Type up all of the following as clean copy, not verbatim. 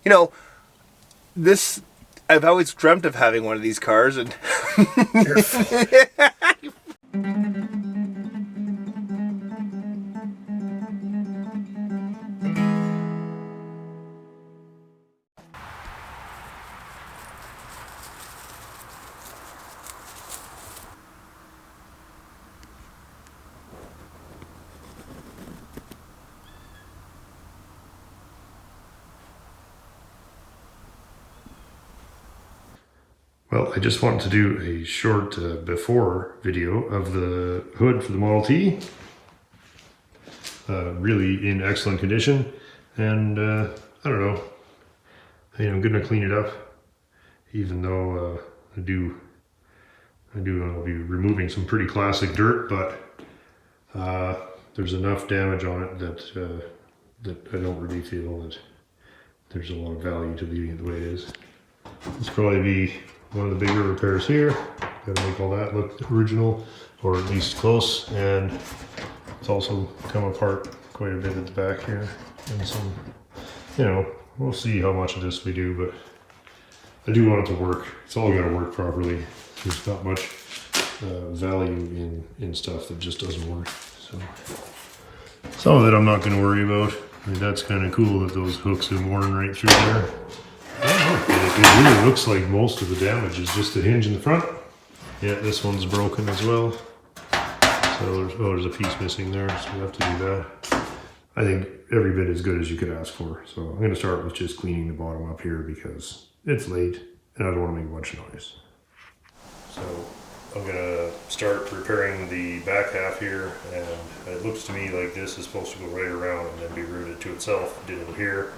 You know, this, I've always dreamt of having one of these cars, and Well, I just wanted to do a short before video of the hood for the Model T. Really in excellent condition, and I don't know, I'm gonna clean it up, even though I'll be removing some pretty classic dirt, but there's enough damage on it that I don't really feel that there's a lot of value to leaving it the way it is. This probably be one of the bigger repairs here. Gotta make all that look original, or at least close, and it's also come apart quite a bit at the back here. And some, we'll see how much of this we do, but I do want it to work. It's all gotta work properly. There's not much value in stuff that just doesn't work. So some of it I'm not gonna worry about. I mean, that's kind of cool that those hooks have worn right through there. It really looks like most of the damage is just the hinge in the front. Yeah, this one's broken as well. So there's a piece missing there, so we have to do that. I think every bit as good as you could ask for. So I'm going to start with just cleaning the bottom up here because it's late and I don't want to make a bunch of noise. So I'm going to start repairing the back half here, and it looks to me like this is supposed to go right around and then be rooted to itself. Did it here.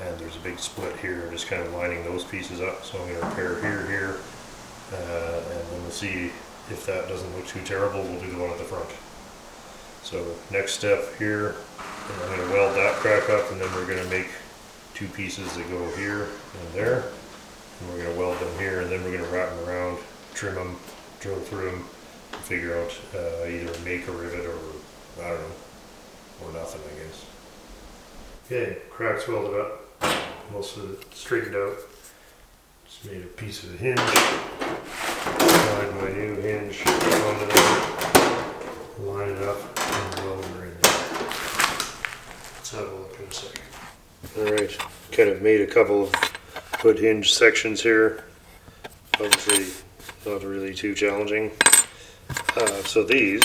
And there's a big split here, just kind of lining those pieces up. So I'm going to repair here, and then we'll see if that doesn't look too terrible. We'll do the one at the front. So next step here, I'm going to weld that crack up, and then we're going to make two pieces that go here and there. And we're going to weld them here, and then we're going to wrap them around, trim them, drill through them, and figure out either make a rivet or, I don't know, or nothing, I guess. Okay, cracks welded up, most of it straightened out. Just made a piece of a hinge, slide my new hinge onto there, line it up, and weld it right there. Let's have a look in a second. Alright, kind of made a couple of hood hinge sections here. Obviously not really too challenging. So these,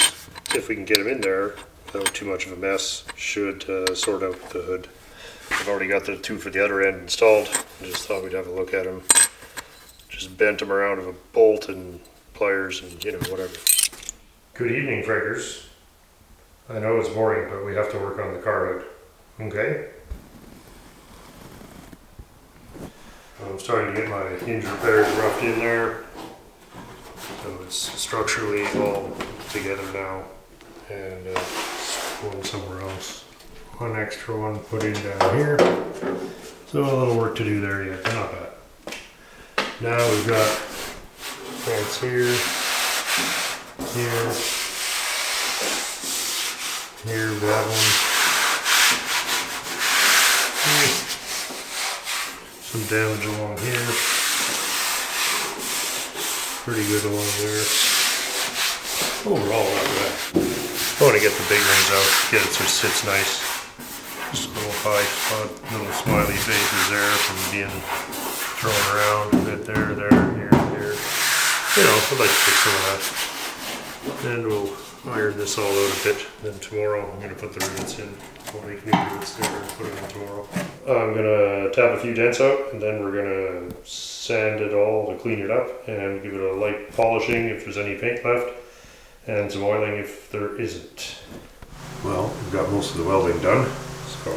if we can get them in there without too much of a mess, should sort out the hood. I've already got the two for the other end installed. I just thought we'd have a look at them. Just bent them around with a bolt and pliers and whatever. Good evening, Frankers. I know it's boring, but we have to work on the car hood. Okay? I'm starting to get my hinge repairs roughed in there. So it's structurally all together now. And going somewhere else. One extra one put in down here. So a little work to do there yet, but not bad. Now we've got bolts here, that one. Some damage along here. Pretty good along there. Overall, not bad. I want to get the big ones out, get it so it sits nice. Just a little high spot, little smiley faces there from being thrown around a bit there, here, and here. I'd like to fix some of that. And we'll iron this all out a bit. Then tomorrow I'm going to put the rivets in. We'll make new rivets there and put them in tomorrow. I'm going to tap a few dents out, and then we're going to sand it all to clean it up and give it a light polishing if there's any paint left, and some oiling if there isn't. Well, we've got most of the welding done, so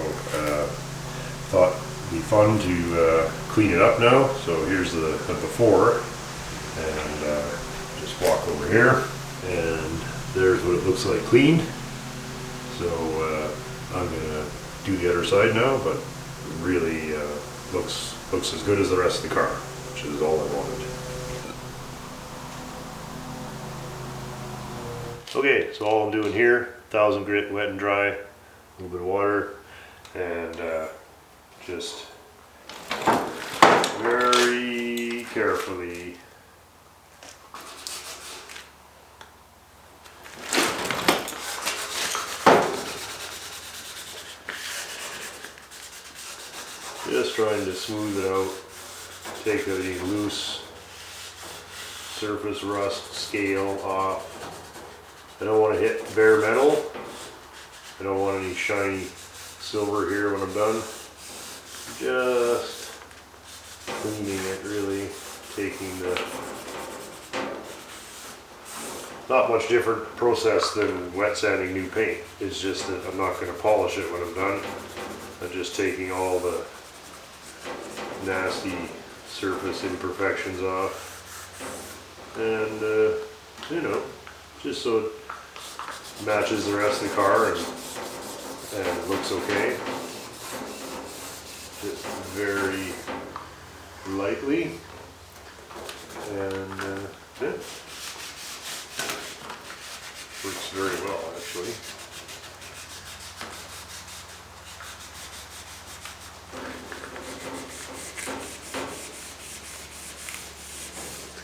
thought it'd be fun to clean it up now. So here's the before, and just walk over here, and there's what it looks like cleaned. So I'm gonna do the other side now, but it really looks as good as the rest of the car, which is all I wanted. Okay, so all I'm doing here, 1000 grit, wet and dry, a little bit of water, and just carefully. Just trying to smooth it out, take any loose surface rust scale off. I don't want to hit bare metal. I don't want any shiny silver here when I'm done. Just cleaning it, really, taking the, not much different process than wet sanding new paint. It's just that I'm not going to polish it when I'm done. I'm just taking all the nasty surface imperfections off, and you know, just so it matches the rest of the car and it looks okay. Just very lightly, and yeah, works very well actually.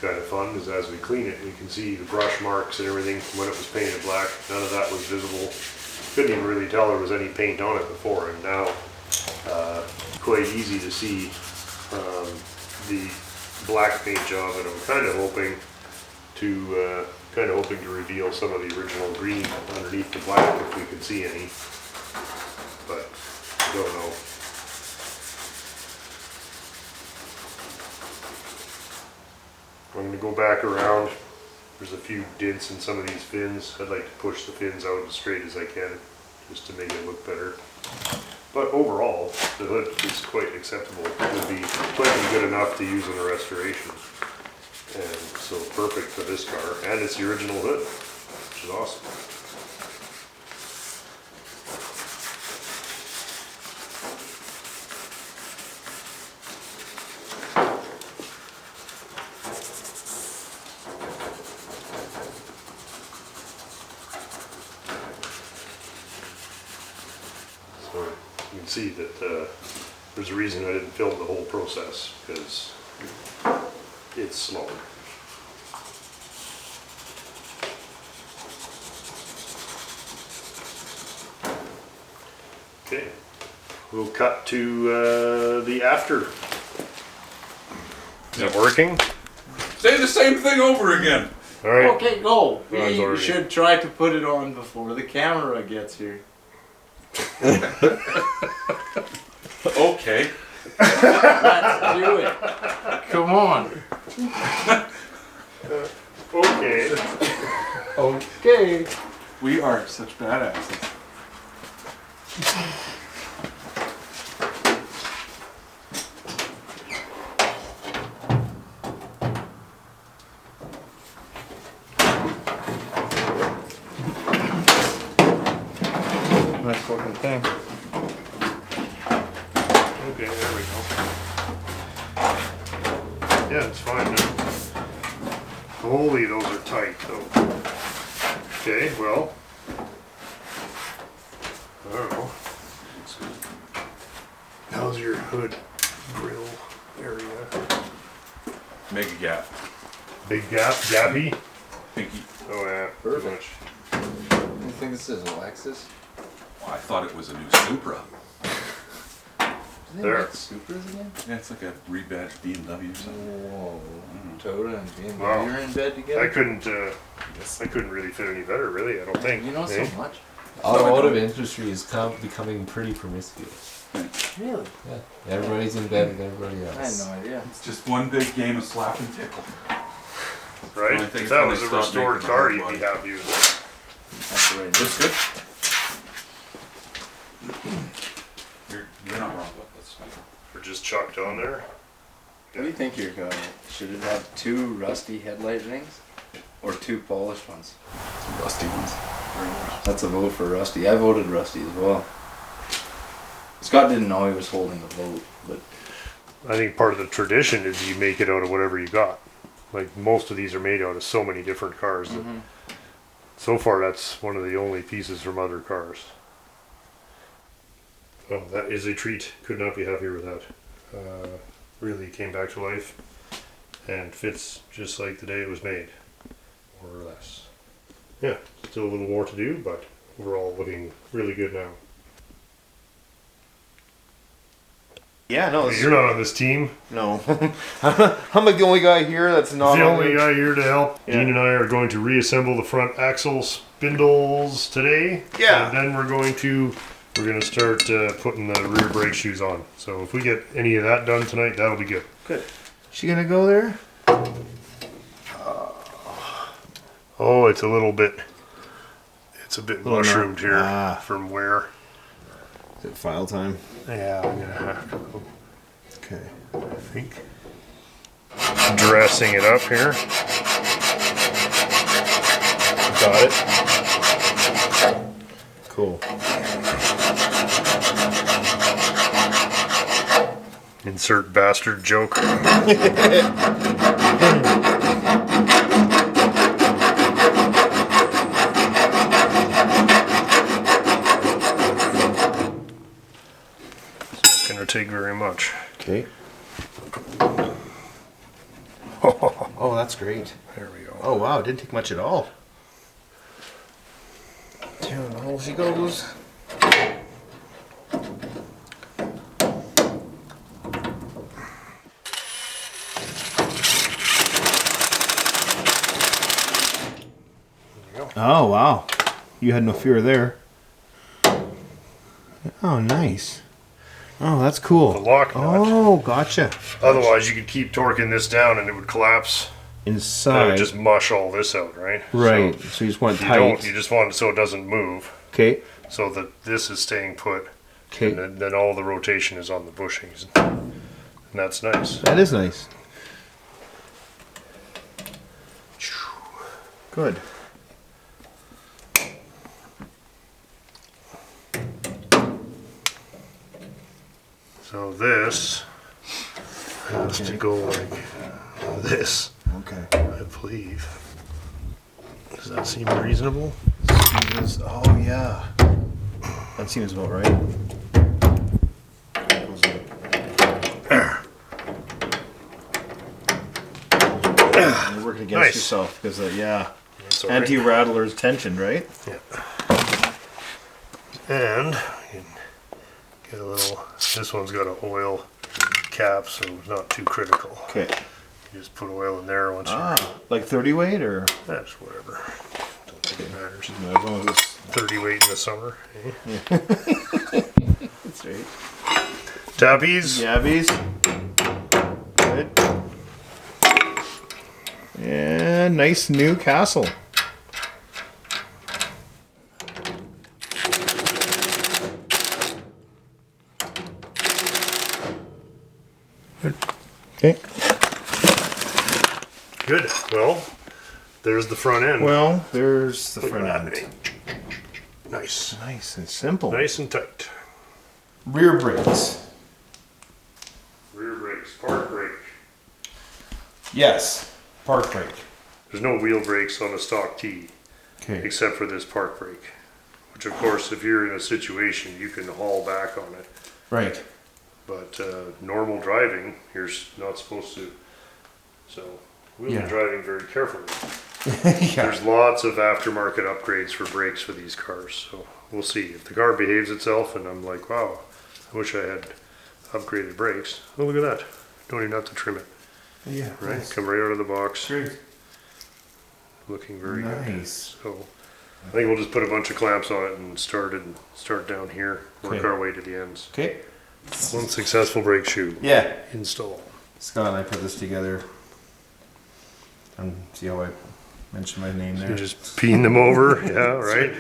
Kind of fun is as we clean it, we can see the brush marks and everything from when it was painted black. None of that was visible. Couldn't even really tell there was any paint on it before, and now quite easy to see the black paint job. And I'm kind of hoping to reveal some of the original green underneath the black if we can see any, but don't know. I'm going to go back around. There's a few dents in some of these fins. I'd like to push the fins out as straight as I can, just to make it look better. But overall, the hood is quite acceptable. It would be plenty good enough to use in a restoration. And so perfect for this car. And it's the original hood, which is awesome. You can see that there's a reason I didn't film the whole process, because it's slow. Okay, we'll cut to the after. Is it working? Say the same thing over again. All right. Okay, go. Mine's We already- should try to put it on before the camera gets here. Okay. Let's do it. Come on. Okay. Okay. We are such badasses. Nice looking thing. Okay, there we go. Yeah, it's fine now. Holy, those are tight though. Okay, well, I don't know. How's your hood grill area? Make a gap. Big gap, gappy? Pinky. Oh yeah, Perfect. too You think this is a Lexus? Well, I thought it was a new Supra. Do they There. make Supras again? Yeah, it's like a rebadged BMW or something. Whoa. Toyota and BMW Wow. are in bed much. together? I couldn't really fit any better, really. I don't think. You know eh? so much. Automotive industry is becoming pretty promiscuous. Really? Yeah, everybody's in bed with everybody I had else. no idea. It's just one big game of slap and tickle. Right? I think If it's that when was they a stopped restored making car, the you'd hard be body. happy with it. That's the right. This good? You're not wrong. That's fine. Or just chucked on there. What do you think you're going? Should it have 2 rusty headlight rings? Or 2 polished ones? Some rusty ones. That's a vote for Rusty. I voted Rusty as well. Scott didn't know he was holding the vote, but I think part of the tradition is you make it out of whatever you got. Like most of these are made out of so many different cars. That so far, that's one of the only pieces from other cars. Oh, that is a treat. Could not be happier with that. Really came back to life. and fits just like the day it was made, more or less. Yeah, still a little more to do, but overall looking really good now. Yeah, no. You're not on this team. No. I'm like the only guy here that's not The on only it. guy here to help. Yeah. Dean and I are going to reassemble the front axle spindles today. Yeah. And then we're going to start putting the rear brake shoes on. So if we get any of that done tonight, that'll be good. Good. She gonna go there? Oh, it's a little bit. It's a bit Little mushroomed here Ah. from wear. Is it file time? Yeah, I'm gonna have to. Okay. I think. Dressing it up here. Got it. Cool. Insert bastard joke. It's not gonna take very much. Okay. Oh, that's great. There we go. Oh wow, it didn't take much at all. Down the hole she goes. Oh wow, you had no fear there. Oh nice. Oh, that's cool. The lock nut. Oh, gotcha. Otherwise, you could keep torquing this down and it would collapse. That Inside. would just mush all this out, right? Right. So So you just want you tight. don't. You just want it so it doesn't move, Okay. so that this is staying put, Okay. and then all the rotation is on the bushings, and that's nice. That is nice. Good. So this has to go like this, Okay. I believe. Does that seem reasonable? Oh yeah. That seems about right. You're working against Nice. yourself because yeah, That's all right. anti-rattler's tension, right? And you can get a little. This one's got an oil cap, so it's not too critical. Okay. You just put oil in there once Like 30 weight or? that's whatever. Don't think it matters. As long as it's 30 weight in the summer. Eh? that's right. Tappies. Yabbies. Good. And nice new castle. Okay. Good. Well, there's the front end. Well, there's the Look front at that. end. Nice. Nice and simple. Nice and tight. Rear brakes. Rear brakes, park brake. Yes. Park brake. There's no wheel brakes on a stock T Okay. except for this park brake, which of course if you're in a situation you can haul back on it. Right. But normal driving, you're not supposed to. So we'll Yeah. be driving very carefully. Yeah. There's lots of aftermarket upgrades for brakes for these cars. So we'll see. If the car behaves itself and I'm like, wow, I wish I had upgraded brakes. Oh, look at that. Don't even have to trim it. Yeah. Right? Come right out of the box. Great. Looking very good. Nice. So I think we'll just put a bunch of clamps on it and start down here, work Okay. our way to the ends. Okay. One successful brake shoe Yeah. install. Scott and I put this together. And see how I mentioned my name there. You just peen them over, yeah, right?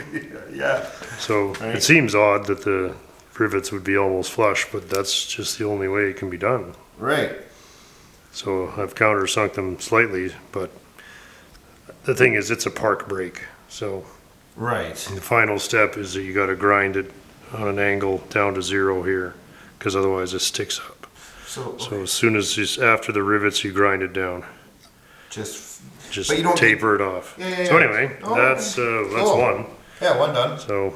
Yeah. So Right. it seems odd that the rivets would be almost flush, but that's just the only way it can be done. Right. So I've countersunk them slightly, but the thing is, it's a park brake. So Right. the final step is that you got to grind it on an angle down to 0 here, because otherwise it sticks up. So, So as soon as just after the rivets, you grind it down. just Just But you don't taper it off. Yeah. So anyway, Oh, that's Oh. one. yeah, one done. So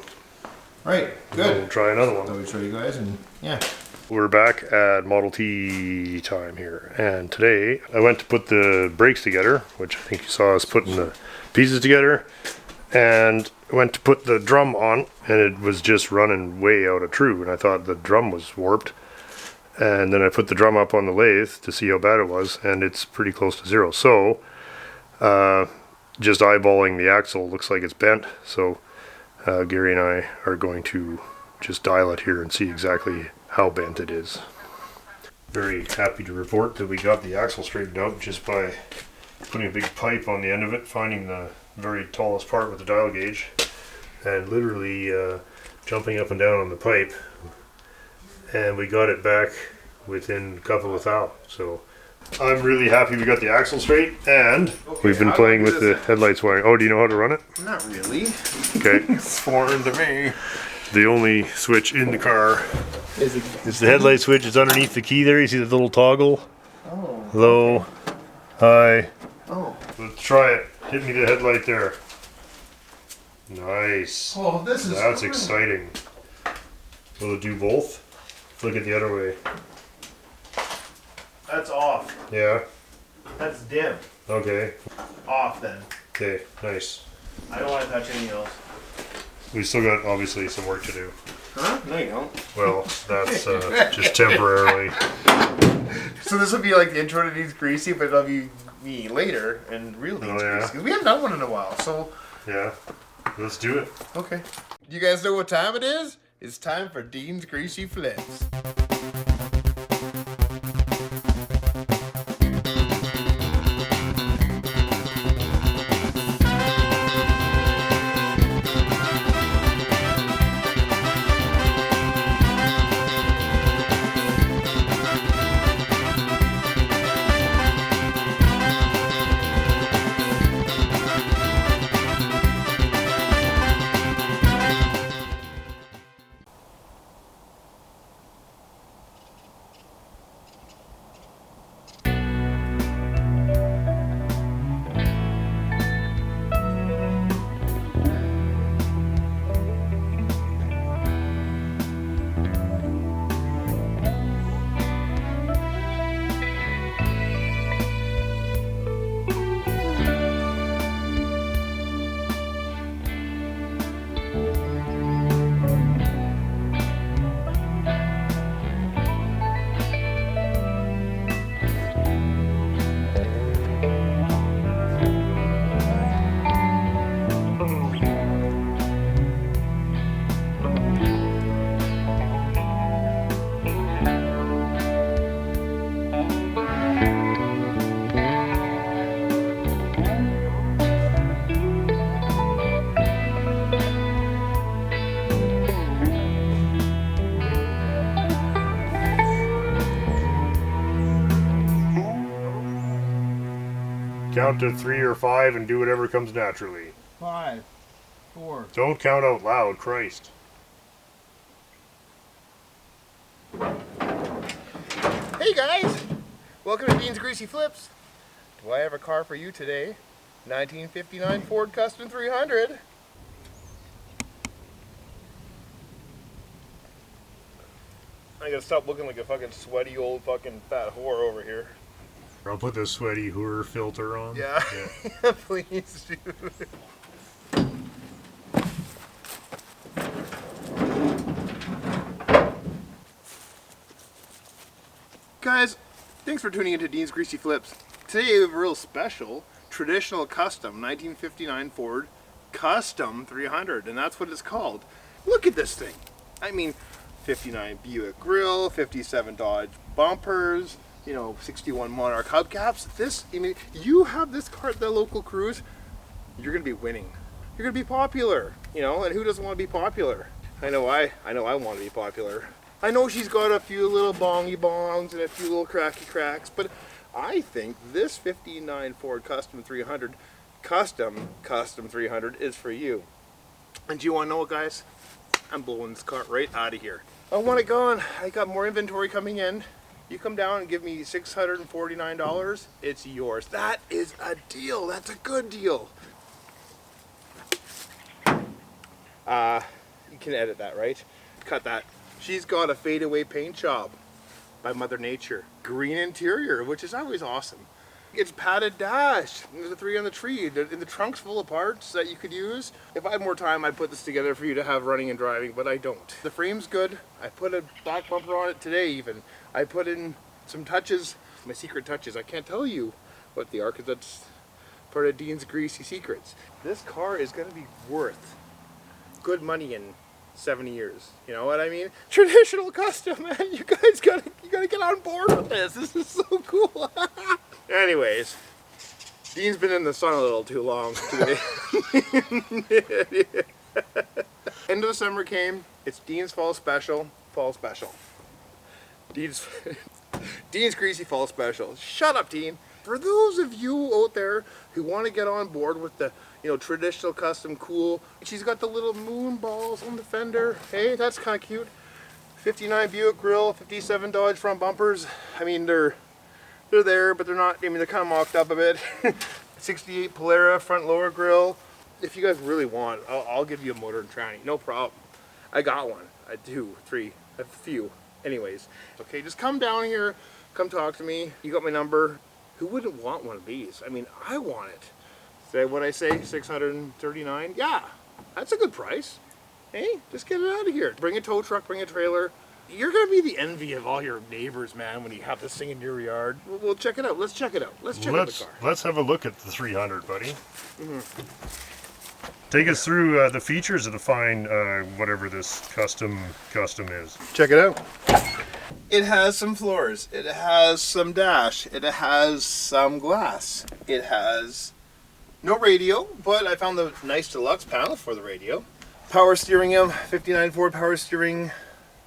Right. we'll Good. try another one. So we show you guys and yeah. We're back at Model T time here, and today I went to put the brakes together, which I think you saw us putting the pieces together, and went to put the drum on, and it was just running way out of true, and I thought the drum was warped, and then I put the drum up on the lathe to see how bad it was, and it's pretty close to zero. So just eyeballing the axle, looks like it's bent, so Gary and I are going to just dial it here and see exactly how bent it is. Very happy to report that we got the axle straightened out just by putting a big pipe on the end of it, finding the very tallest part with the dial gauge, and literally jumping up and down on the pipe, and we got it back within a couple of thou. So I'm really happy we got the axle straight, and we've been playing with the headlights wiring. Oh, do you know how to run it? Not really. Okay. It's foreign to me. The only switch in the car is the headlight switch. It's underneath the key there. You see the little toggle? Oh. Low, high. Oh. Let's try it. Hit me the headlight there. Nice. Oh, this is. That's fun. exciting. Will it do both? Flick it the other way. That's off. Yeah. That's dim. Okay. Off then. Okay. Nice. I don't want to touch anything else. We still got obviously some work to do. Huh? No, you don't. Well, that's just temporarily. So this will be like the intro to Dean's Greasy, but it'll be me later and real Dean's yeah. Greasy. 'Cause we haven't done one in a while, so. Yeah. Let's do it. Okay. You guys know what time it is? It's time for Dean's Greasy Flips. Count to 3 or 5 and do whatever comes naturally. 5, 4. Don't count out loud, Christ. Hey guys! Welcome to Dean's Greasy Flips. Do I have a car for you today? 1959 Ford Custom 300. I gotta stop looking like a fucking sweaty old fucking fat whore over here. I'll put the sweaty hooer filter on. Yeah, please do. Guys, thanks for tuning into Dean's Greasy Flips. Today we have a real special, traditional custom 1959 Ford Custom 300, and that's what it's called. Look at this thing. I mean, 59 Buick grill, 57 Dodge bumpers, you know, 61 Monarch hubcaps. This, I mean, you have this car at the local cruise, you're gonna be winning. You're gonna be popular, you know, and who doesn't want to be popular? I know I want to be popular. I know she's got a few little bongy bongs and a few little cracky cracks, but I think this 59 Ford Custom 300, Custom 300 is for you. And do you want to know what, guys? I'm blowing this cart right out of here. I want it gone. I got more inventory coming in. You come down and give me $649, it's yours. That is a deal. That's a good deal. You can edit that, right? Cut that. She's got a fadeaway paint job. by Mother Nature. Green interior, which is always awesome. It's padded dash. There's a 3 on the tree. And the trunk's full of parts that you could use. If I had more time, I'd put this together for you to have running and driving, but I don't. The frame's good. I put a back bumper on it today even. I put in some touches, my secret touches. I can't tell you what they are because that's part of Dean's Greasy Secrets. This car is going to be worth good money in 70 years. You know what I mean? Traditional custom, man. You guys gotta get on board with this. This is so cool. Anyways, Dean's been in the sun a little too long today. End of the summer came. It's Dean's Fall Special. Fall Special. Dean's Greasy Fall Special. Shut up, Dean. For those of you out there who want to get on board with the, traditional custom cool, she's got the little moon balls on the fender. Hey, that's kind of cute. 59 Buick grill, 57 Dodge front bumpers. I mean, they're there, but they're not. I mean, they're kind of mocked up a bit. 68 Polara front lower grill. If you guys really want, I'll give you a motor and tranny. No problem. I got one. I do. 3. A few. Anyways, okay, just come down here. Come talk to me. You got my number. Who wouldn't want one of these? I mean, I want it. Say what I say, $639. Yeah, that's a good price. Hey, just get it out of here. Bring a tow truck, bring a trailer. You're gonna be the envy of all your neighbors, man, when you have this thing in your yard. We'll check it out. Let's check it out. Let's check out the car. Let's have a look at the 300, buddy. Take us through the features of the fine, whatever this custom is. Check it out. It has some floors. It has some dash. It has some glass. It has no radio, but I found the nice deluxe panel for the radio. Power steering, 59 Ford power steering.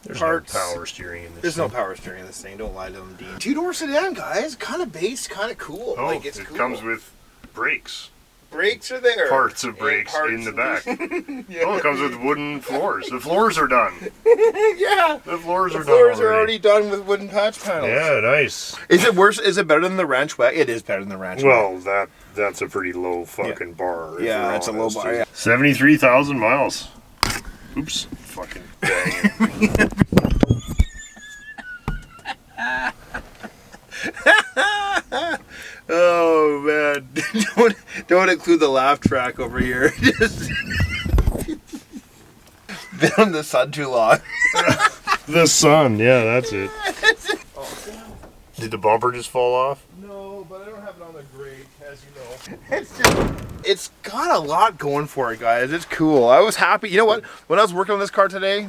There's parts. no power steering in this. There's no power steering in this thing. Don't lie to them, Dean. 2-door sedan, guys. Kind of base, kind of cool. Oh, like, it's it cool. comes with brakes. Brakes are there. Parts of brakes in the back. Oh, it comes with wooden floors. The floors are done. Yeah. The floors are done. The floors are already done with wooden patch panels. Yeah, nice. Is it worse? Is it better than the ranch wagon? It is better than the ranch wagon. Well, that's a pretty low fucking bar. Yeah, that's a low bar. Yeah. 73,000 miles. Oops. Fucking bang it. Oh man, don't include the laugh track over here. Just been on the sun too long. The sun, yeah, that's it. Did the bumper just fall off? No, but I don't have it on the grate, as you know. It's got a lot going for it, guys. It's cool. I was happy. You know what? When I was working on this car today,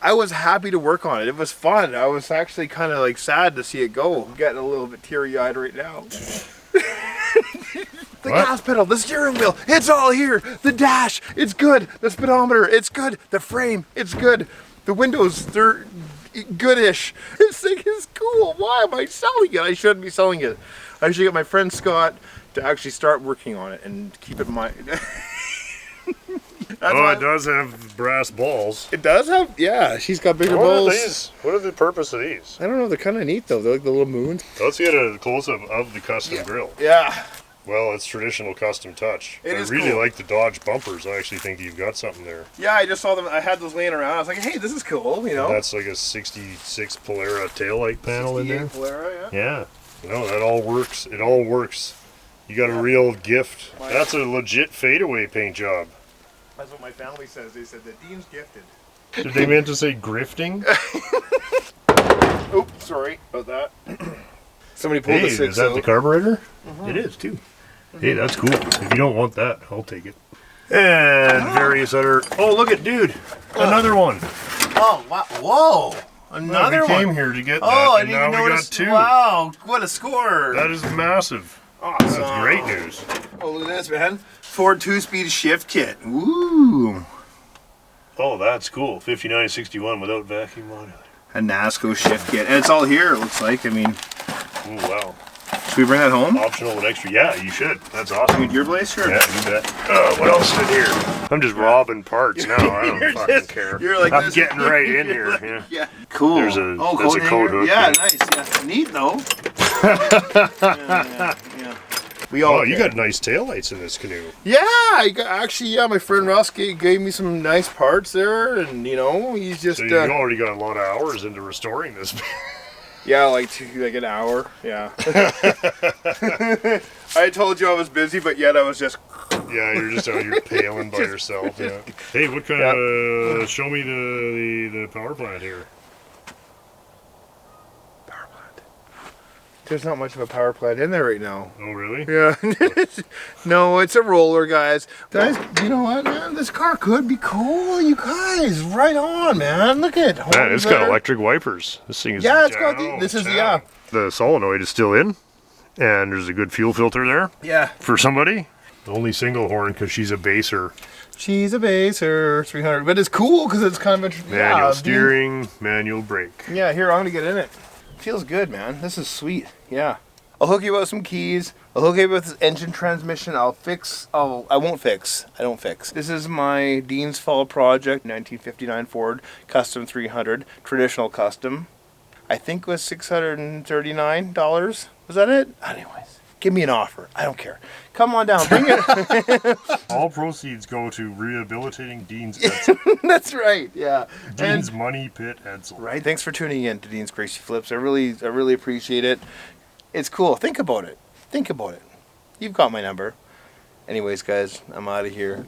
I was happy to work on it. It was fun. I was actually kind of like sad to see it go. I'm getting a little bit teary-eyed right now. The gas pedal, the steering wheel, it's all here. The dash, it's good. The speedometer, it's good. The frame, it's good. The windows, they're goodish. This thing is cool. Why am I selling it? I shouldn't be selling it. I should get my friend Scott to actually start working on it and keep it in mind. It does have brass balls. It does have? Yeah, she's got bigger What balls. are these? What are the purpose of these? I don't know, they're kind of neat though. They're like the little moons. Let's get a close-up of the custom grill. Yeah. Well, it's traditional custom touch. It I is really cool. like the Dodge bumpers. I actually think you've got something there. Yeah, I just saw them. I had those laying around. I was like, hey, this is cool, you know. That's like a 66 Polara taillight panel in there. Polara, Yeah. No, that all works. It all works. You got a real gift. That's a legit fadeaway paint job. That's what my family says. They said that Dean's gifted. Did they meant to say grifting? Oh, sorry about that. Somebody pulled Hey, the 6 is that the carburetor? It is too. Hey, that's cool. If you don't want that, I'll take it. And various other. Oh, look at dude, another one. Oh, wow. Whoa. Another we came one. here to get that, Oh, I and didn't now even we notice. got 2. Wow, what a score. That is massive. Awesome. That's great news. Oh, look at this, man. Ford 2-speed shift kit. Ooh. Oh, that's cool. 5961 without vacuum modulator. A NASCO shift kit. And it's all here, it looks like. I mean, Ooh, wow. should we bring that home? Optional and extra. Yeah, you should. That's awesome. At your place? Sure. Yeah, you bet. What else is in here? I'm just robbing parts now. I don't fucking care. You're like I'm this. getting right in here. Yeah. Yeah. Cool. There's a coat coat hanger. hook. Yeah, nice. Yeah. Neat though. yeah. We all Oh, you care. got nice taillights in this canoe. Yeah, actually, yeah, my friend Russ gave me some nice parts there, and you know, he's just So you already got a lot of hours into restoring this. yeah, like an hour. Yeah. I told you I was busy, but yet I was just. Yeah, you're just out here paling by yourself. Yeah. Hey, what kind of? Show me the power plant here. Power plant. There's not much of a power plant in there right now. Oh, really? Yeah. No, it's a roller, guys. Guys, you know what, man? This car could be cool, you guys. Right on, man. Look at it. Man, it's got electric wipers. This thing is. Yeah, it's got the. This is downtown. The solenoid is still in, and there's a good fuel filter there Yeah. for somebody. Only single horn because she's a baser. She's a baser, 300, but it's cool because it's kind of interesting. Manual steering, manual brake. Yeah, here, I'm gonna get in it. Feels good, man. This is sweet. Yeah. I'll hook you up with some keys. I'll hook you up with this engine transmission. I won't fix. I don't fix. This is my Dean's Fall project, 1959 Ford Custom 300, traditional custom. I think it was $639. Was that it? Anyways, give me an offer. I don't care. Come on down. Bring it. All proceeds go to rehabilitating Dean's Edsel. That's right. Yeah. Dean's Money Pit Edsel. Right. Thanks for tuning in to Dean's Greasy Flips. I really appreciate it. It's cool. Think about it. Think about it. You've got my number. Anyways, guys, I'm out of here.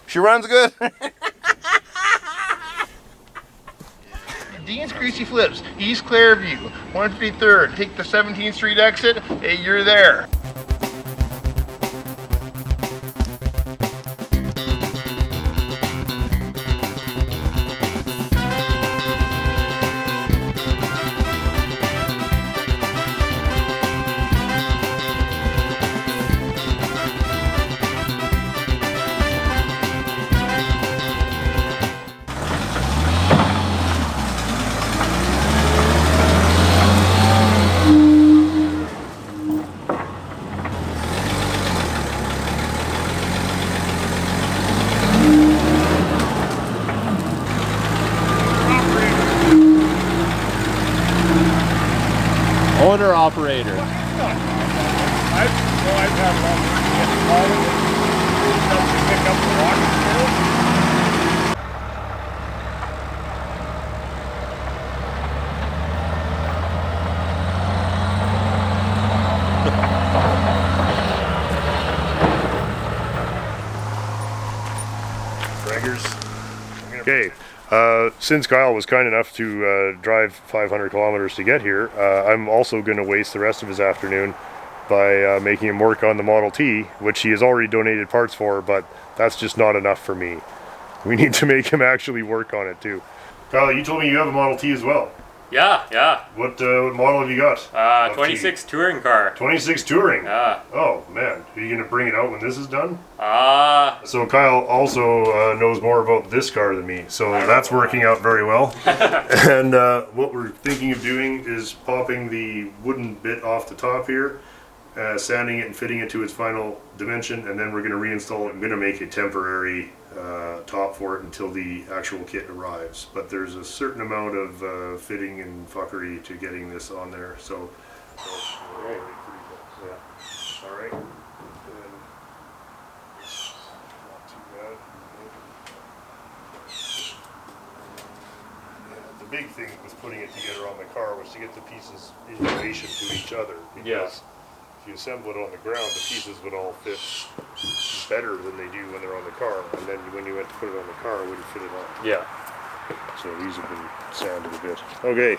She runs good. Dean's Greasy Flips, East Clairview, 153rd. Take the 17th Street exit. Hey, you're there. Owner operator. I've had a lot of to pick up the water. Okay, since Kyle was kind enough to drive 500 kilometers to get here, I'm also going to waste the rest of his afternoon by making him work on the Model T, which he has already donated parts for, but that's just not enough for me. We need to make him actually work on it too. Kyle, you told me you have a Model T as well. Yeah. What model have you got? 26 touring car. 26 Touring? Yeah. Oh man, are you going to bring it out when this is done? Ah. So Kyle also knows more about this car than me, so that's working out very well. And what we're thinking of doing is popping the wooden bit off the top here, sanding it and fitting it to its final dimension, and then we're going to reinstall it. I'm going to make a temporary top for it until the actual kit arrives. But there's a certain amount of fitting and fuckery to getting this on there, so. Alright, yeah. Alright. Not too bad. The big thing with putting it together on the car was to get the pieces in relation to each other. Because if you assemble it on the ground, the pieces would all fit better than they do when they're on the car. And then when you went to put it on the car, it wouldn't fit it on. Yeah. So these have been sanded a bit. Okay.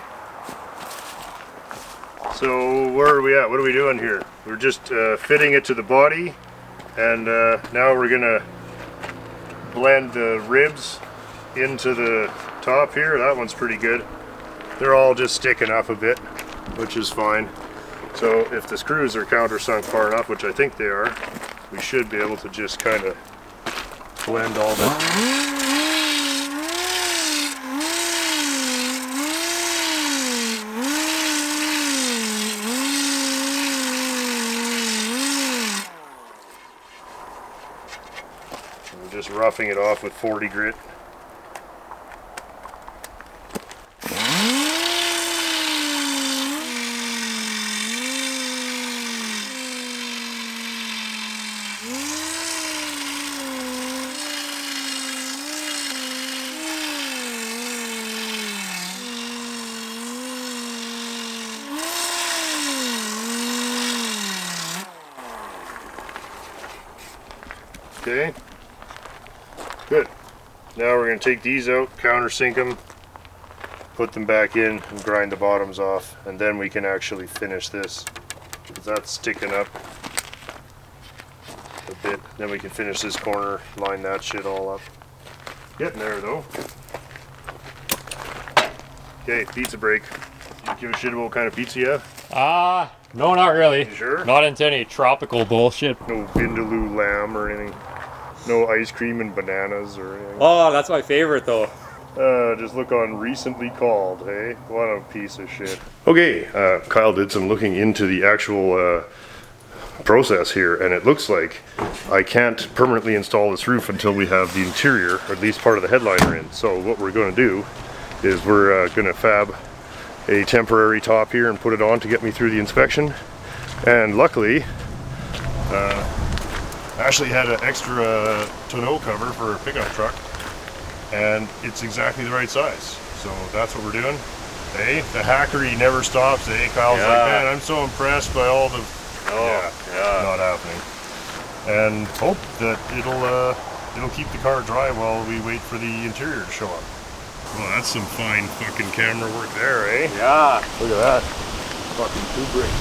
So where are we at? What are we doing here? We're just fitting it to the body, and now we're gonna blend the ribs into the top here. That one's pretty good. They're all just sticking up a bit, which is fine. So if the screws are countersunk far enough, which I think they are, we should be able to just kind of blend all that. We're just roughing it off with 40 grit. Okay. Good. Now we're going to take these out, countersink them, put them back in, and grind the bottoms off, and then we can actually finish this. Because that's sticking up a bit. Then we can finish this corner, line that shit all up. Getting there though. Okay, pizza break. You give a shit about what kind of pizza you have? No, not really. You sure? Not into any tropical bullshit. No Vindaloo lamb or anything? No ice cream and bananas or anything? Oh, that's my favorite though. Just look on recently called, hey? What a piece of shit. Okay, Kyle did some looking into the actual process here, and it looks like I can't permanently install this roof until we have the interior, or at least part of the headliner in. So what we're going to do is we're going to fab a temporary top here and put it on to get me through the inspection. And luckily, Ashley had an extra tonneau cover for a pickup truck, and it's exactly the right size. So that's what we're doing. Hey, the hackery never stops. Hey, Kyle's like, man, I'm so impressed by all the. Not happening. And hope that it'll keep the car dry while we wait for the interior to show up. Well, that's some fine fucking camera work there, eh? Yeah. Look at that. Fucking too great.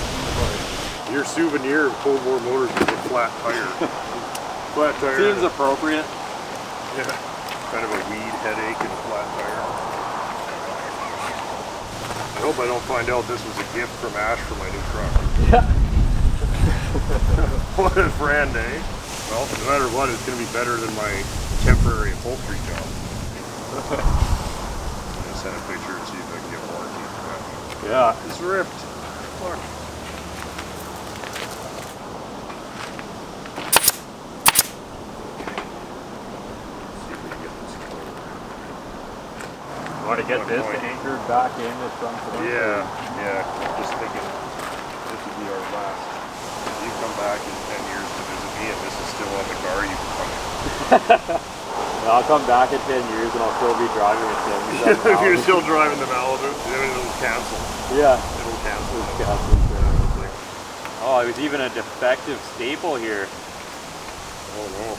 Your souvenir of Cold War Motors is a flat tire. Flat tire. Seems appropriate. Yeah. Kind of a weed headache and a flat tire. I hope I don't find out this was a gift from Ash for my new truck. Yeah. What a friend, eh? Well, no matter what, it's going to be better than my temporary upholstery job. I'm going to send a picture and see if I can get warranty for that. Yeah. It's ripped. Look. Want to get this anchored back in the front of it? Yeah. I'm just thinking this would be our last. If you come back in 10 years to visit me and this is still on the car, you can come in. I'll come back in 10 years and I'll still be driving a 77 If you're still driving the Malibu, then it'll cancel. Yeah. It'll cancel. Oh, it was even a defective staple here. Oh no.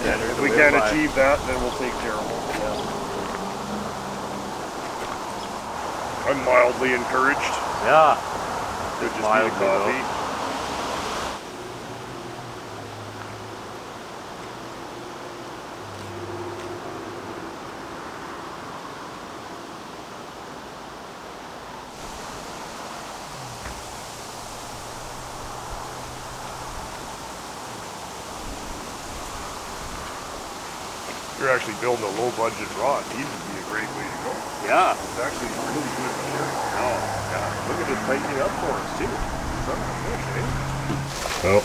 If we can't achieve that, then we'll take terrible. I'm mildly encouraged. Yeah. Could just be Mildly, the coffee. You're actually building a low budget rod. These would be a great way to go. Yeah. It's actually really good material. Oh, yeah. Look at it tightening up for us, too. Well,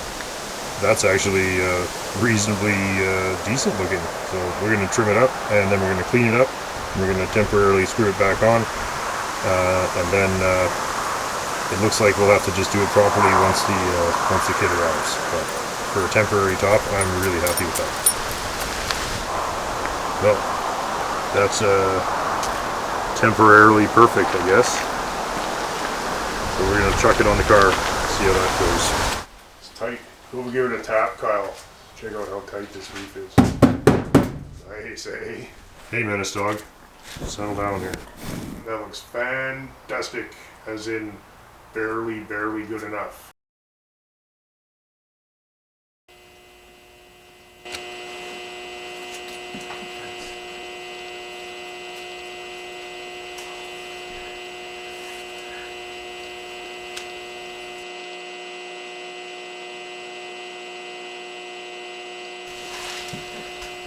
that's actually reasonably decent looking. So we're going to trim it up, and then we're going to clean it up. We're going to temporarily screw it back on. And then it looks like we'll have to just do it properly once the kit arrives. But for a temporary top, I'm really happy with that. Well, that's temporarily perfect, I guess. So we're going to chuck it on the car, see how that goes. It's tight. Go give it a tap, Kyle. Check out how tight this reef is. Nice, eh? Hey, Menace Dog. Settle down here. That looks fantastic, as in barely good enough.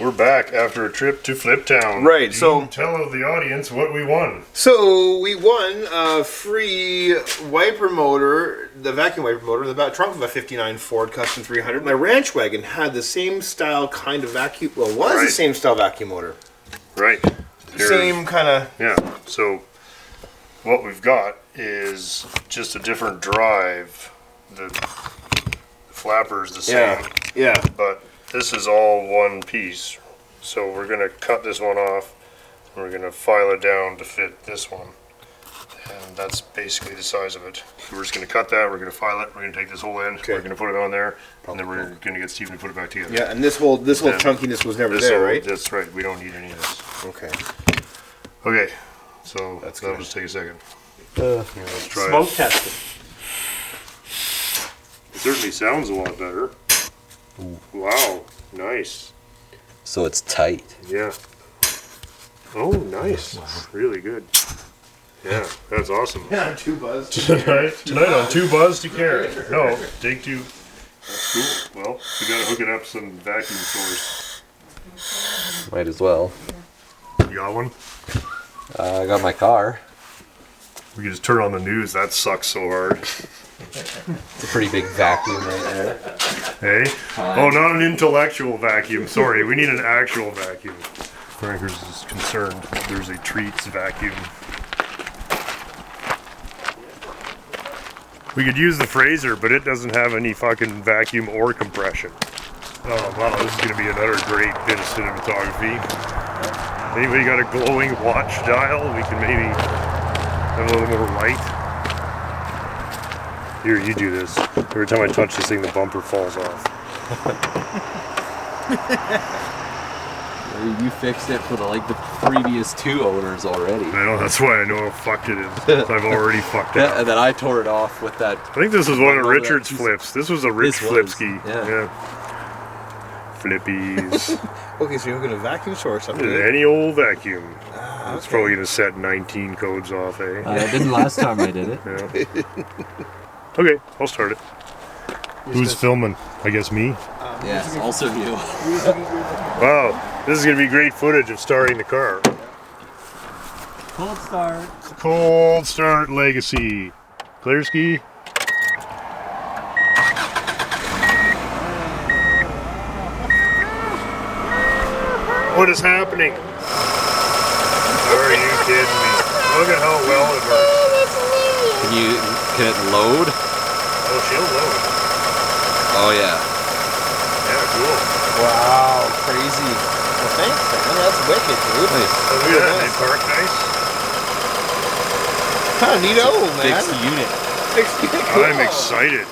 We're back after a trip to Flip Town. Right, so tell the audience what we won. So we won a free wiper motor, the vacuum wiper motor, the back trunk of a '59 Ford Custom 300. My ranch wagon had the same style kind of vacuum. Well, was the same style vacuum motor. Right. Same kind of. Yeah, so what we've got is just a different drive. The flapper's the same, Yeah. but this is all one piece. So we're gonna cut this one off, and we're gonna file it down to fit this one. And that's basically the size of it. So we're just gonna cut that, we're gonna file it, we're gonna take this whole end, we're gonna put it on there, and then we're gonna get Stephen to put it back together. Yeah, and this whole Then chunkiness was never there, right? That's right, we don't need any of this. Okay. Okay, so That's that'll good. just take a second. Yeah, let's try Smoke it. testing. It certainly sounds a lot better. Wow, nice. So it's tight. Yeah. Oh, nice. Really good. Yeah, that's awesome. Yeah, 2 buzz. Tonight on Two Buzz to Carry. No, take 2. That's cool. Well, we gotta hook it up some vacuum source. Might as well. You got one? I got my car. We can just turn on the news. That sucks so hard. It's a pretty big vacuum right there. Hey? Oh, not an intellectual vacuum. Sorry, we need an actual vacuum. Frankers is concerned. There's a treats vacuum. We could use the Fraser, but it doesn't have any fucking vacuum or compression. Oh wow, this is gonna be another great bit of cinematography. Anybody got a glowing watch dial? We can maybe have a little more light. Here, you do this. Every time I touch this thing, the bumper falls off. You fixed it for the previous 2 owners already. I know, that's why I know how fucked it is. I've already fucked it Yeah, up. and then I tore it off with that. I think this was one of Oh, that Richard's piece of- flips. This was a Rich This was, Flipski. yeah. Flippies. Okay, so you're going to vacuum source something. Any old vacuum. It's okay. probably going to set 19 codes off, eh? I didn't last time I did it. Yeah. Okay, I'll start it. Who's filming? I guess me? Yes, also you. Wow, this is going to be great footage of starting the car. Cold start. Cold start legacy. Clear ski. What is happening? Are you kidding me? Look at how well it works. Can it load? Oh, she'll load. Oh yeah. Yeah, cool. Wow, crazy. Well, thanks, man. That's wicked, dude. Nice. Oh, look at that. They park nice. Kind of neato, man. Fixed unit. Fixed unit. Cool. I'm excited.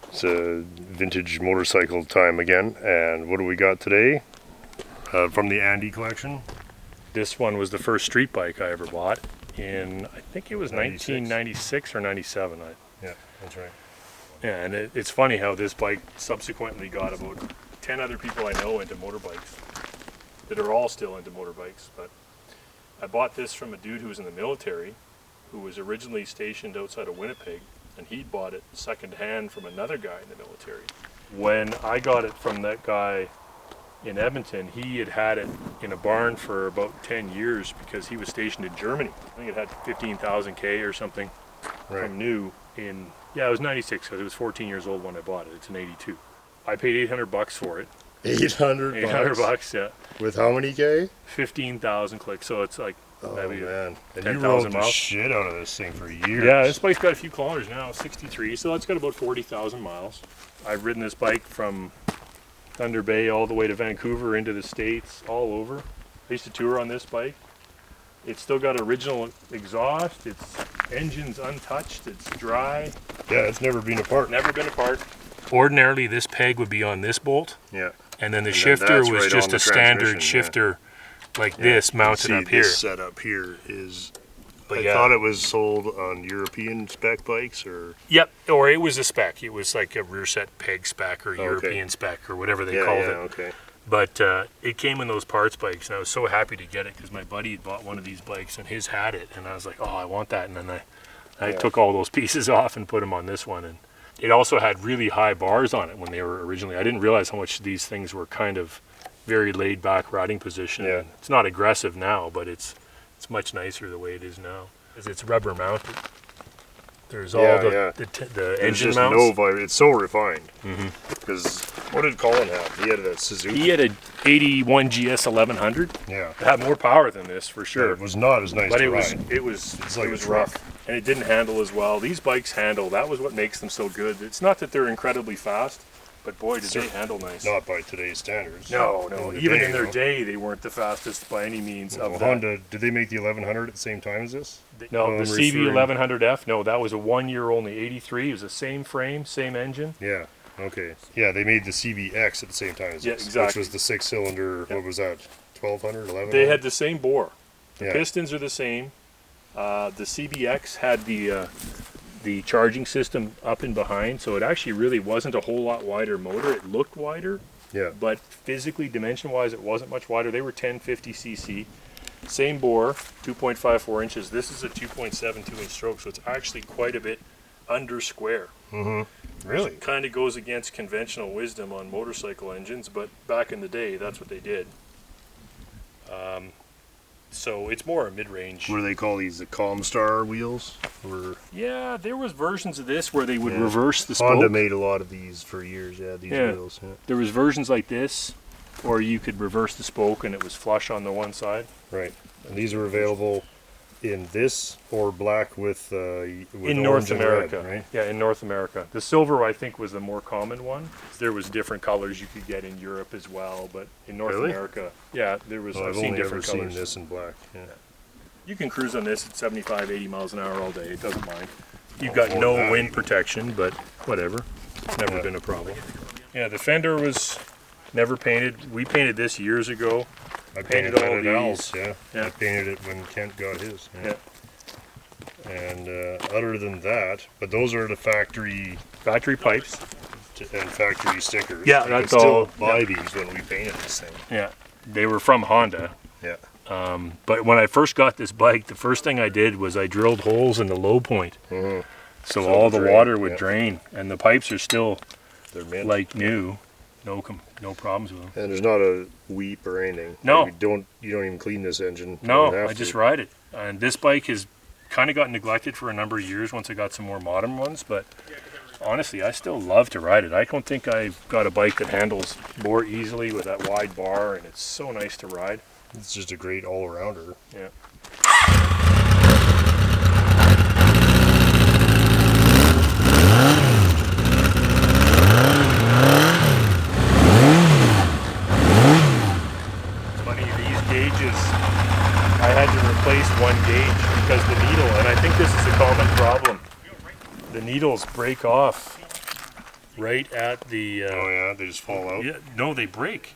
It's a vintage motorcycle time again, and what do we got today? From the Andy collection. This one was the first street bike I ever bought in, I think it was 1996 or 97. Yeah, that's right. Yeah, and it's funny how this bike subsequently got about 10 other people I know into motorbikes that are all still into motorbikes. But I bought this from a dude who was in the military, who was originally stationed outside of Winnipeg, and he'd bought it secondhand from another guy in the military. When I got it from that guy in Edmonton, he had it in a barn for about 10 years because he was stationed in Germany. I think it had 15,000 K or something from new in, yeah, it was 96 because it was 14 years old when I bought it. It's an 82. I paid 800 bucks for it. 800 800 bucks, yeah. With how many K? 15,000 clicks, so it's like Oh maybe man, and 10,000 you rode the miles. shit out of this thing for years. Yeah, this bike's got a few kilometers now, 63, so it's got about 40,000 miles. I've ridden this bike from Thunder Bay all the way to Vancouver, into the States, all over. I used to tour on this bike. It's still got original exhaust, its engine's untouched, it's dry. Yeah, it's never been apart. Never been apart. Ordinarily, this peg would be on this bolt, Yeah. and then the And then shifter that's was right just on the a standard transmission, yeah. shifter like this, mounted See, up here. This setup here is. But I yeah. thought it was sold on European spec bikes, or Yep, or it was a spec. It was like a rear set peg spec or Okay. European spec or whatever they yeah, called yeah, it. okay. But it came in those parts bikes, and I was so happy to get it because my buddy had bought one of these bikes and his had it, and I was like, oh, I want that. And then I I took all those pieces off and put them on this one, and it also had really high bars on it when they were originally. I didn't realize how much these things were kind of very laid back riding position. Yeah. It's not aggressive now, but it's much nicer the way it is now. It's rubber mounted. There's all the There's engine just mounts. no vibration. It's so refined. Because what did Colin have? He had a Suzuki. He had a 81 GS 1100. Yeah. It had more power than this for sure. It was not as nice But to it was ride. it was It's like it a was truck. rough, and it didn't handle as well. These bikes handle. That was what makes them so good. It's not that they're incredibly fast, but boy, did they handle nice. Not by today's standards. No. the Even day, in their though. day, they weren't the fastest by any means. Well, of that. Honda, did they make the 1100 at the same time as this? No, I'm the referring- CB 1100F. No, that was a 1 year only 83. It was the same frame, same engine. Yeah. Okay. Yeah, they made the CBX at the same time as Yeah, this, which exactly. was the 6-cylinder. Yeah. What was that? 1200, 1100. They had the same bore. The Yeah. pistons are the same. The CBX had the charging system up and behind, so it actually really wasn't a whole lot wider motor. It looked wider, Yeah. but physically, dimension-wise, it wasn't much wider. They were 1050 cc. Same bore, 2.54 inches. This is a 2.72 inch stroke, so it's actually quite a bit under square. Really? Kind of goes against conventional wisdom on motorcycle engines, but back in the day, that's what they did. So it's more a mid-range. What do they call these? The Comstar wheels? Or Yeah, there was versions of this where they would Yeah. reverse the spoke. Honda made a lot of these for years. Yeah, these Yeah. wheels. Yeah. There was versions like this, or you could reverse the spoke and it was flush on the one side. Right. And these are available in this or black with In North orange and red, America, right? yeah, in North America. The silver, I think, was the more common one. There was different colors you could get in Europe as well, but in North Really? America, yeah, there was. Well, I've I've seen only ever different seen colors. this in black. Yeah. You can cruise on this at 75, 80 miles an hour all day. It doesn't mind. You've got Or no that wind even. protection, but whatever. It's never Yeah. been a problem. Yeah, the fender was never painted. We painted this years ago. I Painted painted all that at Al's, these. yeah. Yeah. I painted it when Kent got his. Yeah. And other than that, but those are the factory Factory pipes. and factory stickers. Yeah, You that's could still all- buy these when we painted this thing. Yeah, they were from Honda. Yeah. But when I first got this bike, the first thing I did was I drilled holes in the low point. Mhm. So So all it the would drain, water would yeah. drain, and the pipes are still They're mint. like new. No problems with them. And there's not a weep or anything. No. Like, you don't even clean this engine. You No, don't have I just to. ride it. And this bike has kind of got neglected for a number of years once I got some more modern ones, but honestly, I still love to ride it. I don't think I've got a bike that handles more easily with that wide bar, and it's so nice to ride. It's just a great all-arounder. Yeah. Funny, these gauges, I had to replace one gauge because the needle, and I think this is a common problem, the needles break off right at the, Oh yeah, they just fall out. yeah, no, they break.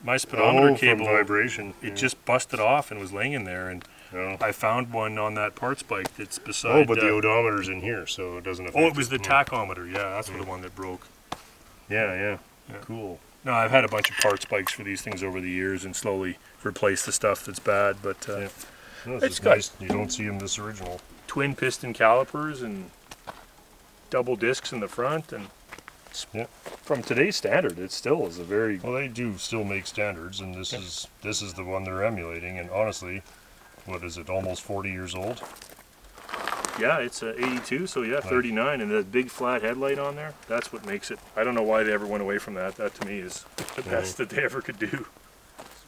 My speedometer from cable, vibration. it just busted off and was laying in there, and No. I found one on that parts bike that's beside. Oh, but the odometer's in here, so it doesn't affect. oh, it was the tachometer. Yeah, that's the one that broke. Yeah. Yeah. Cool. No, I've had a bunch of parts bikes for these things over the years and slowly replaced the stuff that's bad. But Yeah. No, It's it's got- nice. You don't see them this original. twin piston calipers and double discs in the front, and Yeah. from today's standard, it still is a very Well, they do still make standards, and this is the one they're emulating. And honestly, what is it? Almost 40 years old. yeah. It's a 82, so yeah, 39, and that big flat headlight on there. That's what makes it. I don't know why they ever went away from that. That to me is the best that they ever could do.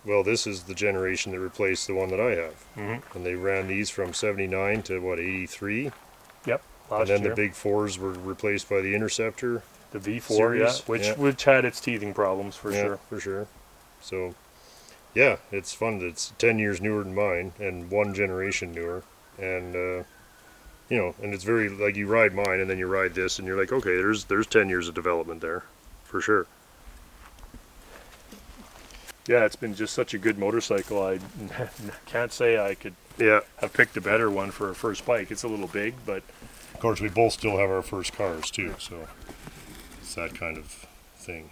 Well, this is the generation that replaced the one that I have, Mhm. and they ran these from 79 to what 83, Yep. and Last then year. the big fours were replaced by the Interceptor. The V4, series, yeah, yeah. which had its teething problems for Yeah, sure. for sure. So, yeah, it's fun. It's 10 years newer than mine, and one generation newer, and and it's very like you ride mine, and then you ride this, and you're like, okay, there's 10 years of development there, for sure. Yeah, it's been just such a good motorcycle. I can't say I could Yeah. have picked a better one for a first bike. It's a little big, but Of course, we both still have our first cars too, so it's that kind of thing.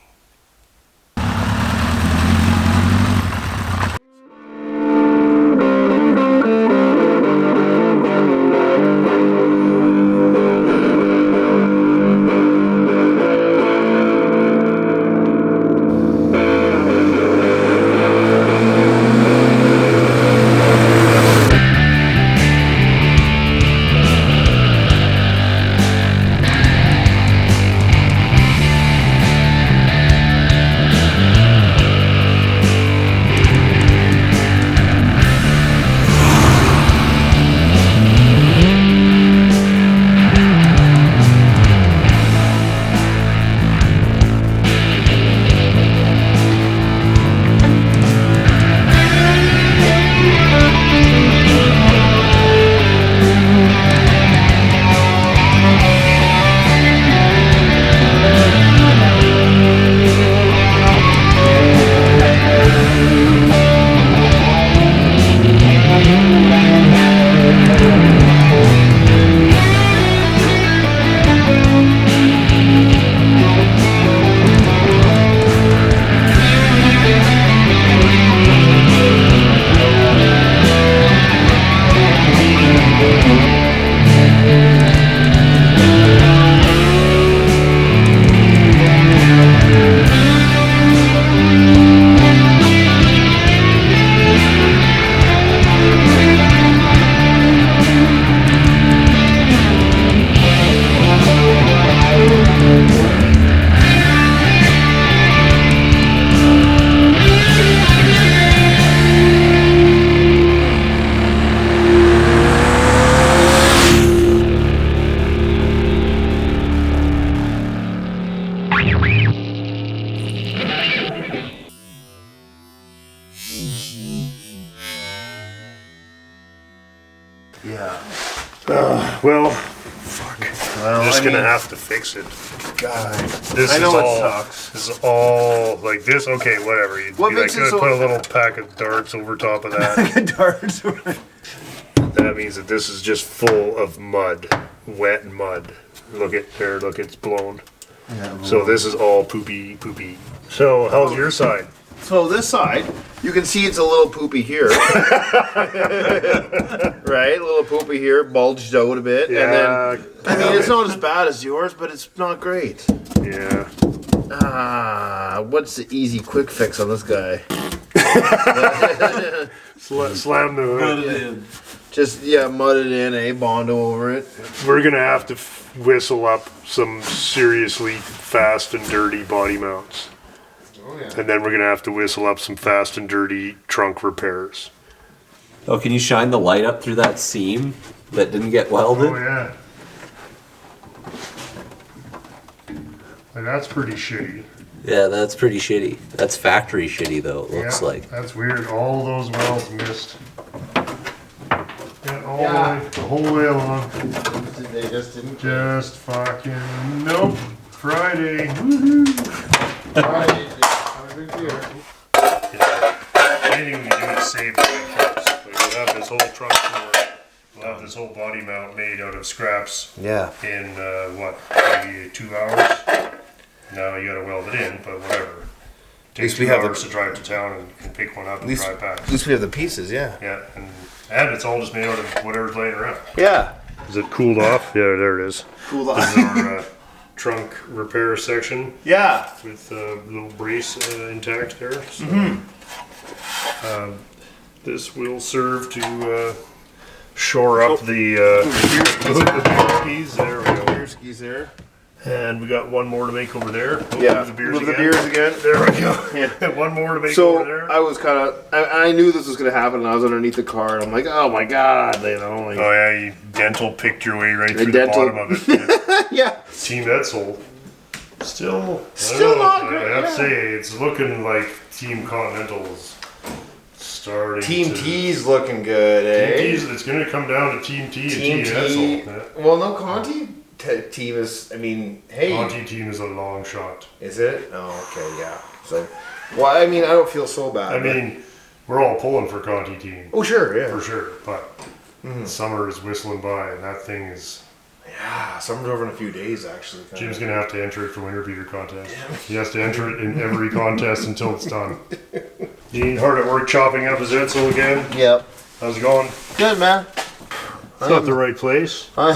Well, Well, I'm just I gonna mean, have to fix it. God, This I know is it all, sucks. This is all like this. Okay, whatever. You'd What be like, makes it gonna so- put a little pack of darts over top of that. Darts. That means that this is just full of mud, wet mud. Look at there. Look, it's blown. So this is all poopy. So how's your side? So this side, you can see it's a little poopy here. Right, a little poopy here, bulged out a bit. And then, I mean, it's not as bad as yours, but it's not great. Yeah. What's the easy quick fix on this guy? Slam the hood. Just, mud it in, Bondo over it. We're gonna have to whistle up some seriously fast and dirty body mounts. Oh, yeah. And then we're gonna have to whistle up some fast and dirty trunk repairs. Oh, can you shine the light up through that seam that didn't get welded? Oh yeah. And that's pretty shitty. Yeah, that's pretty shitty. That's factory shitty though, it looks Yeah, like. That's weird. All those welds missed. Yeah, all the whole way along. They just didn't. Just fucking nope. Friday. Woohoo. Right. Anything we do is save the parts. Like we'll have this whole trunk floor. We'll have this whole body mount made out of scraps Yeah. in maybe 2 hours. Now you gotta weld it in, but whatever. Takes least we 2 have the- hours to drive to town and pick one up and least- drive back. At least we have the pieces, yeah. Yeah, and it's all just made out of whatever's laying around. Yeah. Is it cooled off? Yeah, there it is. Cool. This is our trunk repair section Yeah. with a little brace intact there. So, this will serve to shore up the beer skis. There we go. Beer skis there. And we got one more to make over there. Oh, Yeah. move the beers Move the again. beers again. There we go. Yeah. One more to make So over there. I was kind of, I knew this was gonna happen, and I was underneath the car, and I'm like, oh my god, Like, Oh yeah, you dental picked your way right through dental- the bottom of it. yeah. Team Edsel. Still Not great. I have to yeah. say, it's looking like Team Continental's starting Team to... T's looking good, eh? Team T's, it's going to come down to Team T Team and Team T. Edsel. Yeah. Well, no, Conti team is. I mean, hey, Conti team is a long shot. is it? Oh, okay, yeah. So, well, I mean, I don't feel so bad. I but- mean, we're all pulling for Conti team, oh sure, yeah. for sure, but summer is whistling by, and that thing is... Yeah, summer's over in a few days, actually. kinda. Jim's going to have to enter it for winter beater contest. He has to enter it in every contest until it's done. Dean, hard at work chopping up his Edsel again. Yep. How's it going? Good, man. It's not the right place. So,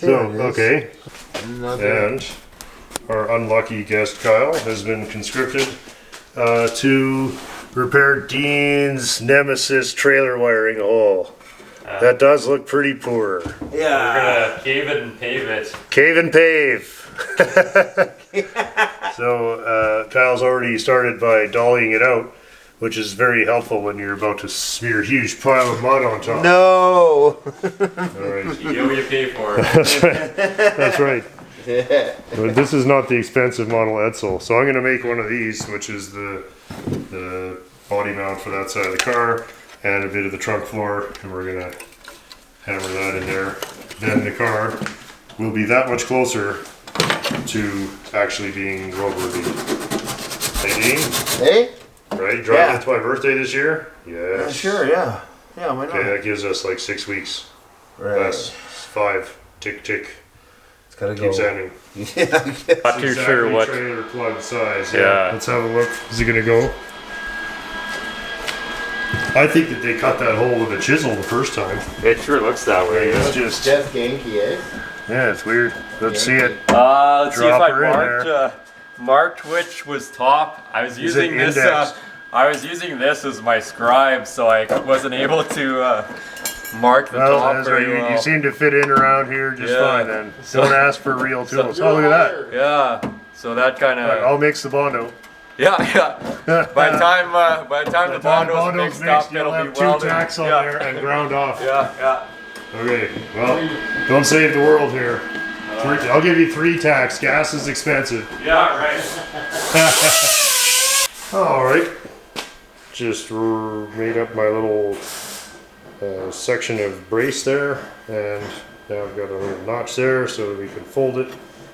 There it is. okay. Another. And our unlucky guest Kyle has been conscripted to repair Dean's Nemesis trailer wiring hole. That does look pretty poor. Yeah. Cave it and pave it. Cave and pave. So Kyle's already started by dollying it out, which is very helpful when you're about to smear a huge pile of mud on top. No. All right. You know what you pay for. That's right. But this is not the expensive model Edsel, so I'm going to make one of these, which is the body mount for that side of the car, and a bit of the trunk floor, and we're going to hammer that in there. Then the car will be that much closer to actually being roadworthy. Hey Dean, Hey. right? Yeah. It's my birthday this year? Yes. Sure. Yeah. Yeah. Why not? Okay, that gives us like 6 weeks. Right. Less. 5. Tick, tick. It's gotta Keep go. sending. Yeah. Not too sure what. Trailer plug size. Yeah. Let's have a look. Is it gonna go? I think that they cut that hole with a chisel the first time. It sure looks that way. It's just Jeff Genke, eh? yeah, it's weird. Let's see it. Let's see if Drop I her in marked which was top. I was Is it using this. indexed? I was using this as my scribe, so I wasn't able to mark the Well, top that's very right. well. You seem to fit in around here just Yeah. fine. Then don't ask for real tools. Oh, look at that. Yeah. So that kind of. I'll mix the Bondo. Yeah, yeah. By the time the Bondo's Bondo's mixed up, you'll it'll have be 2 welded. tacks on Yeah. there and ground off. Yeah, yeah. Okay, well, don't save the world here. I'll give you 3 tacks. Gas is expensive. Yeah, right. All right. Just made up my little section of brace there, and now I've got a little notch there so we can fold it.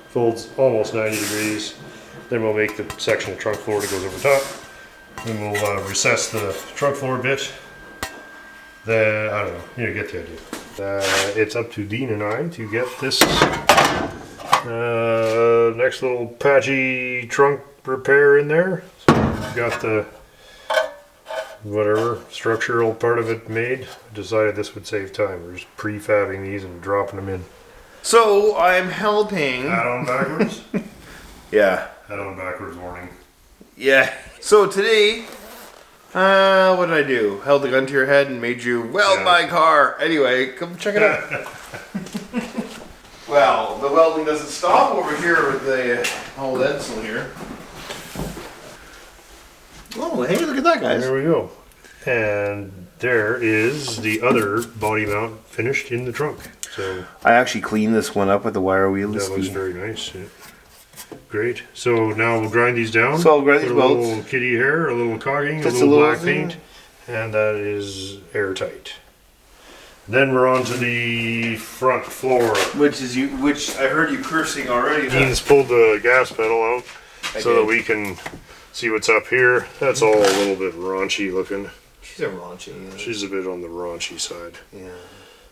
Folds almost 90 degrees. Then we'll make the section of trunk floor that goes over top. Then we'll recess the trunk floor a bit. Then, I don't know, you get the idea. It's up to Dean and I to get this next little patchy trunk repair in there. So we've got the whatever structural part of it made. I decided this would save time. We're just prefabbing these and dropping them in. So I'm helping. Add on backwards. Yeah. Add on backwards warning. Yeah. So today, what did I do? Held the gun to your head and made you weld my car. Anyway, come check it out. Well, the welding doesn't stop over here with the old Edsel here. Oh, hey, look at that, guys. There we go. And there is the other body mount finished in the trunk. So I actually cleaned this one up with the wire wheel. that looks very nice. Yeah. Great. So now we'll grind these down. So I'll grind Put these a little bolts. kitty hair, a little cogging, a Just little a little black paint, and that is airtight. Then we're on to the front floor. Which I heard you cursing already. Dean's pulled the gas pedal out so that we can see what's up here. That's all a little bit raunchy looking. She's a raunchy. She's a bit on the raunchy side. Yeah.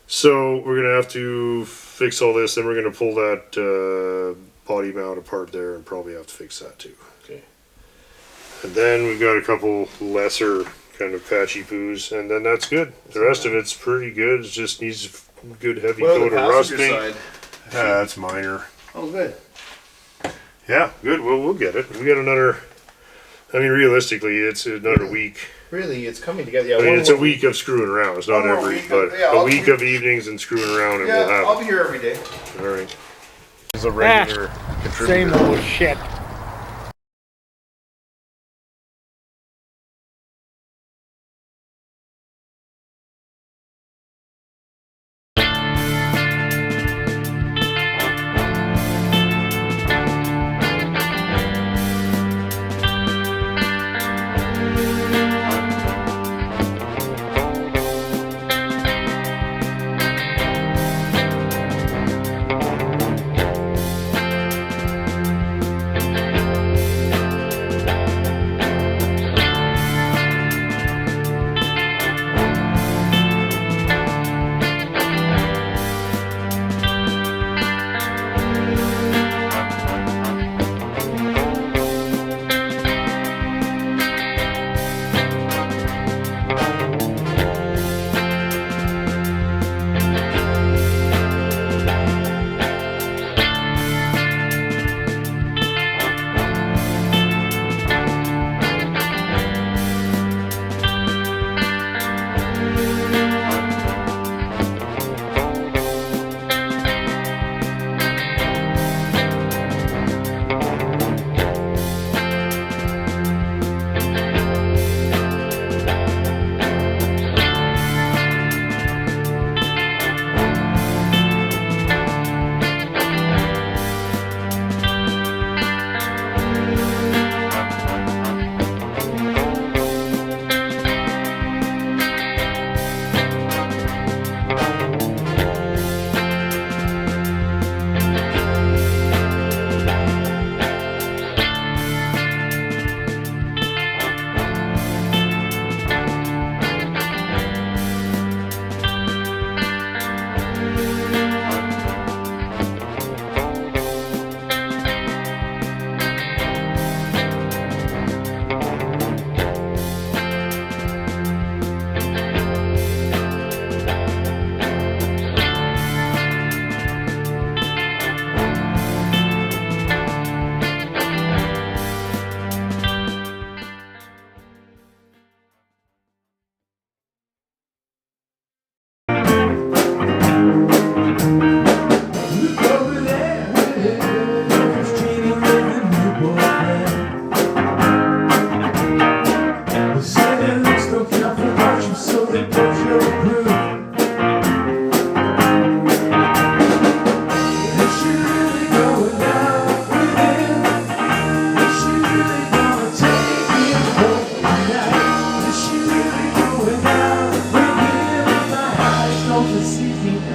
So we're gonna have to fix all this. Then we're gonna pull that body mount apart there, and probably have to fix that too. Okay. And then we've got a couple lesser kind of patchy poos, and then that's good. The rest of it's pretty good. It just needs a good heavy coat of rust paint. That's minor. Oh, good. Yeah, good. We'll get it. We got another. I mean, realistically, it's another week. Really, it's coming together. Yeah, I mean, it's a week of screwing around. It's not One more every, week but of- yeah, a I'll week be- of evenings and screwing around, and Yeah, we'll have I'll be here every day. it. All right. This is a regular contributor. Same old shit. Modelt this evening.